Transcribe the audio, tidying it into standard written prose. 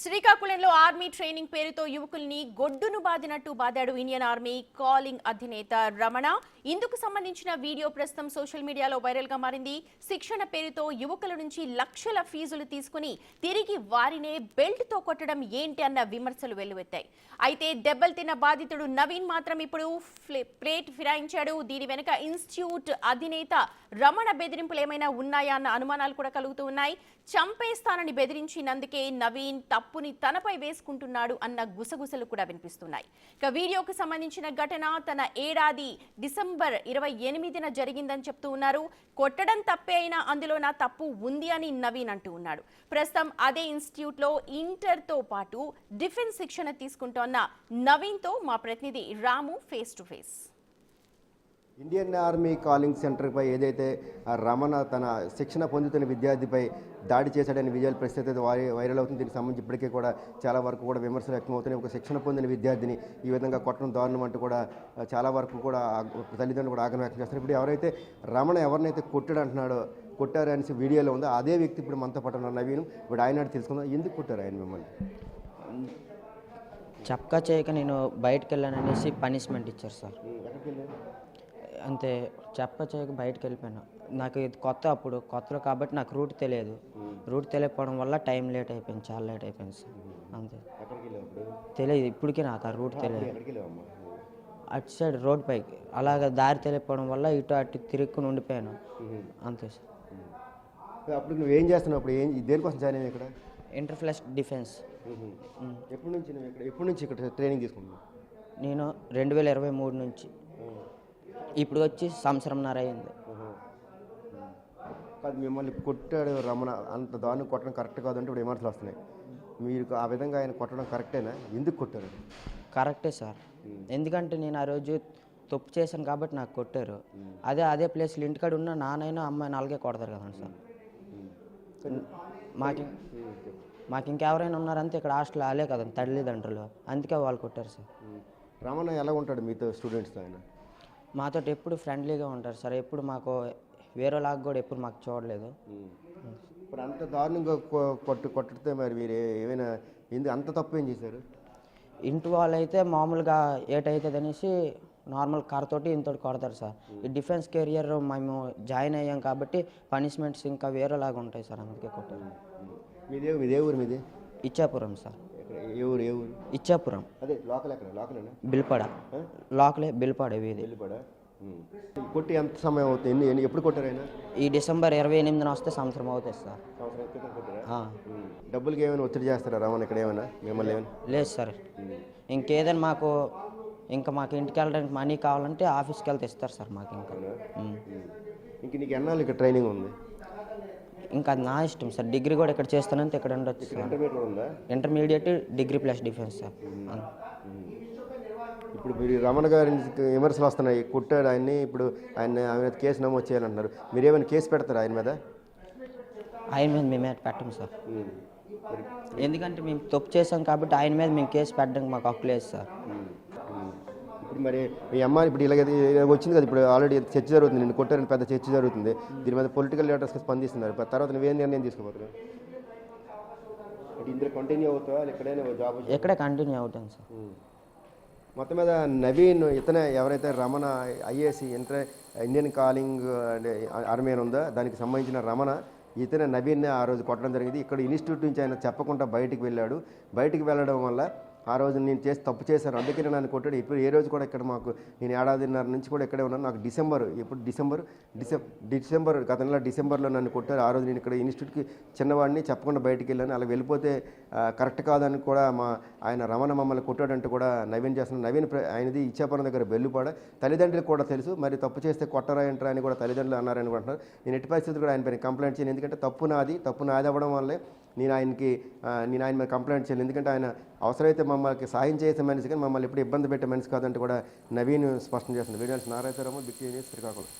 శ్రీకాకుళంలో army training పేరుతో యువకుల్ని గొడ్డును బాదినట్టు బాదాడు ఇండియన్ ఆర్మీ కాలింగ్ అధినేత రమణ. ఇందుకు సంబంధించిన వీడియో ప్రస్తుతం సోషల్ మీడియాలో వైరల్ గా మారింది. శిక్షణ పేరుతో యువకుల నుంచి లక్షల ఫీజులు తీసుకుని తిరిగి వారినే బెల్ట్ తో కొట్టడం ఏంటి అన్న విమర్శలు వెల్లువెత్తాయి. అయితే దెబ్బలు తిన్న బాధితుడు నవీన్ మాత్రం ఇప్పుడు ప్లేట్ ఫిరాయించాడు. దీని వెనుక ఇన్స్టిట్యూట్ అధినేత రమణ బెదిరింపులు ఏమైనా ఉన్నాయా అన్న అనుమానాలు కూడా కలుగుతూ ఉన్నాయి. చంపేస్తానని బెదిరించినందుకే నవీన్ తప్పుని తనపై వేసుకుంటున్నాడు అన్న గుసగుసలు కూడా వినిపిస్తున్నాయి. ఇక వీడియోకు సంబంధించిన ఘటన తన ఏడాది డిసెంబర్ 28న జరిగిందని చెప్తూ ఉన్నారు. కొట్టడం తప్పే అయినా అందులో నా తప్పు ఉంది అని నవీన్ అంటూ ఉన్నాడు. ప్రస్తుతం అదే ఇన్స్టిట్యూట్ లో ఇంటర్ తో పాటు డిఫెన్స్ శిక్షణ తీసుకుంటోన్న నవీన్ తో మా ప్రతినిధి Ramu face to face. Indian army calling సెంటర్పై ఏదైతే రమణ తన శిక్షణ పొందుతున్న విద్యార్థిపై దాడి చేశాడని విజయాలు ప్రస్తుతం వైరల్ అవుతుంది. దీనికి సంబంధించి ఇప్పటికే కూడా చాలా వరకు కూడా విమర్శలు వ్యక్తమవుతున్నాయి. ఒక శిక్షణ పొందిన విద్యార్థిని ఈ విధంగా కొట్టడం దారుణం అంటూ కూడా చాలా వరకు కూడా తల్లిదండ్రులు కూడా ఆగ్రహం వ్యక్తం చేస్తారు. ఇప్పుడు ఎవరైతే రమణ ఎవరినైతే కొట్టాడు అంటున్నాడో కొట్టారు అనేసి వీడియోలో ఉందో అదే వ్యక్తి ఇప్పుడు మనతో పాటు ఉన్న నవీన్. ఇప్పుడు ఆయన తెలుసుకుందాం, ఎందుకు కొట్టారు ఆయన మిమ్మల్ని? చప్కా చేయక నేను బయటకు వెళ్ళాననేసి పనిష్మెంట్ ఇచ్చారు సార్. అంతే, చెప్ప చేయక బయటకు వెళ్ళిపోయాను. నాకు ఇది అప్పుడు కొత్తలో కాబట్టి నాకు రూట్ తెలియకపోవడం వల్ల టైం లేట్ అయిపోయింది, చాలా లేట్ అయిపోయింది సార్. అంతే, తెలియదు ఇప్పటికీ నాకు ఆ రూట్ తెలియదు. అటు సైడ్ రోడ్ పైకి అలాగ దారి తెలియకపోవడం వల్ల ఇటు అటు తిరుక్కుని ఉండిపోయాను. అంతే సార్. అప్పుడు నువ్వేం చేస్తున్నావు? అప్పుడు దేనికోసం జాయిన్ అయ్యావు ఇక్కడ? ఇంటర్ఫ్లెక్స్ డిఫెన్స్. ఎప్పటి నుంచి ఇక్కడ ట్రైనింగ్ తీసుకుంటున్నావు? నేను 2023 నుంచి ఇప్పుడు వచ్చి సంవత్సరంన్నర అయింది. కాదు, మిమ్మల్ని కొట్టాడు రమణ, అంత దాన్ని కొట్టడం కరెక్ట్ కాదంటే ఇప్పుడు విమర్శలు వస్తున్నాయి. మీరు ఆ విధంగా ఆయన కొట్టడం కరెక్టేనా? ఎందుకు కొట్టారు? కరెక్టే సార్, ఎందుకంటే నేను ఆ రోజు తప్పు చేశాను కాబట్టి నాకు కొట్టారు. అదే ప్లేస్లో ఇంటికాడ ఉన్న నాన్నైనా అమ్మాయిని అలాగే కొడతారు కదండి సార్. మాకు ఇంకెవరైనా ఉన్నారంటే ఇక్కడ హాస్టల్ ఆలే కదండి తల్లిదండ్రులు, అందుకే వాళ్ళు కొట్టారు సార్. రమణ ఎలా ఉంటాడు మీతో స్టూడెంట్స్తో? ఆయన మాతో ఎప్పుడు ఫ్రెండ్లీగా ఉంటారు సార్. ఎప్పుడు మాకు వేరేలాగా కూడా ఎప్పుడు మాకు చూడలేదు. ఇప్పుడు అంత దారుణంగా కొట్టితే మరి మీరు ఏమైనా అంత తప్పు ఏం చేశారు? ఇంటి వాళ్ళు అయితే మామూలుగా ఏటవుతుంది అనేసి నార్మల్ కార్ తోటి ఇంతటి కొడతారు సార్. ఈ డిఫెన్స్ కెరియర్ మేము జాయిన్ అయ్యాం కాబట్టి పనిష్మెంట్స్ ఇంకా వేరేలాగా ఉంటాయి సార్, అందుకే కొట్టారు. మీదే ఊరు? మీది ఇచ్చాపురం సార్. ఏ ఊరు? ఇచ్చాపురం. అదే లోకల్ ఎక్కడ? లోకలేనా? బిల్పాడ. లోకలే, బిల్పాడ వీధి. కొట్టి ఎంత సమయం అవుతుంది? ఎప్పుడు కొట్టారు ఆయన? ఈ డిసెంబర్ 28న వస్తే సంవత్సరం అవుతుంది సార్. డబ్బులకి ఏమైనా ఒత్తిడి చేస్తారా రమణ ఇక్కడ ఏమైనా మిమ్మల్ని? లేదు సార్, ఇంకేదైనా మాకు ఇంటికి వెళ్ళడానికి మనీ కావాలంటే ఆఫీస్కి వెళ్తే ఇస్తారు సార్ మాకు. నీకు ఎన్నాళ్ళు ఇక్కడ ట్రైనింగ్ ఉంది? ఇంకా అది నా ఇష్టం సార్. డిగ్రీ కూడా ఇక్కడ చేస్తానంటే ఇక్కడ ఉండొచ్చు sir. Intermediate, degree plus defence sir. ఇప్పుడు మీరు రమణ గారి విమర్శలు వస్తున్నాయి, కొట్టాడు ఆయన్ని, ఇప్పుడు ఆయన మీద కేసు నమోదు చేయాలంటున్నారు. మీరు ఏమైనా కేసు పెడతారా ఆయన మీద? ఆయన మీద మేము పెట్టం సార్, ఎందుకంటే మేము తప్పు చేసాం కాబట్టి ఆయన మీద మేము కేసు పెట్టడానికి మాకు హక్కు లేదు సార్. ఇప్పుడు మరి మీ అమ్మ ఇప్పుడు ఇలాగ వచ్చింది కదా, ఇప్పుడు ఆల్రెడీ చర్చ జరుగుతుంది, నేను కొట్టారని పెద్ద చర్చ జరుగుతుంది. దీని మీద పొలిటికల్ లీడర్స్కి స్పందిస్తున్నారు. తర్వాత నువ్వేం నిర్ణయం తీసుకోబోతున్నావు? ఇందులో కంటిన్యూ అవుతావా? ఎక్కడైనా జాబ్? ఎక్కడే కంటిన్యూ అవుతాను సార్. మొత్తం మీద నవీన్ ఇతనే ఎవరైతే Ramana IAS Indian calling army ఉందో దానికి సంబంధించిన రమణ ఇతనే నవీన్ ఆ రోజు కొట్టడం జరిగింది. ఇక్కడ ఇన్స్టిట్యూట్ నుంచి ఆయన చెప్పకుండా బయటికి వెళ్ళాడు. బయటికి వెళ్ళడం వల్ల ఆ రోజు నేను తప్పు చేశాను, అందుకనే నన్ను కొట్టాడు. ఇప్పుడు ఏ రోజు కూడా ఇక్కడ మాకు నేను ఏడాదిన్నర నుంచి కూడా ఇక్కడే ఉన్నాను. నాకు డిసెంబర్ గత నెల డిసెంబర్లో నన్ను కొట్టారు. ఆ రోజు నేను ఇక్కడ ఇన్స్టిట్యూట్కి చిన్నవాడిని చెప్పకుండా బయటికి వెళ్ళాను. అలా వెళ్ళిపోతే కరెక్ట్ కాదని కూడా ఆయన రమణ మమ్మల్ని కొట్టాడంటూ కూడా నవీన్ చేస్తున్నాను. నవీన్ ఆయనది ఇచ్చాపురం దగ్గర బెల్లుపాడ. తల్లిదండ్రులకు కూడా తెలుసు, మరి తప్పు చేస్తే కొట్టరా ఏంటరా అని కూడా తల్లిదండ్రులు అన్నారని కూడా అంటున్నారు. నేను ఎట్టి పరిస్థితి కూడా ఆయన పైన కంప్లైంట్ చేయను, ఎందుకంటే తప్పు నాది అవ్వడం వల్లే నేను ఆయన మీద కంప్లైంట్ చేయను. ఎందుకంటే ఆయన అవసరమైతే మమ్మల్ని సాయం చేసే మనిషి, కానీ మమ్మల్ని ఎప్పుడు ఇబ్బంది పెట్టే మనిషి కాదంటే కూడా నవీన్ స్పష్టం చేస్తుంది. Videos Narayanarao, big TV news, Srikakulam.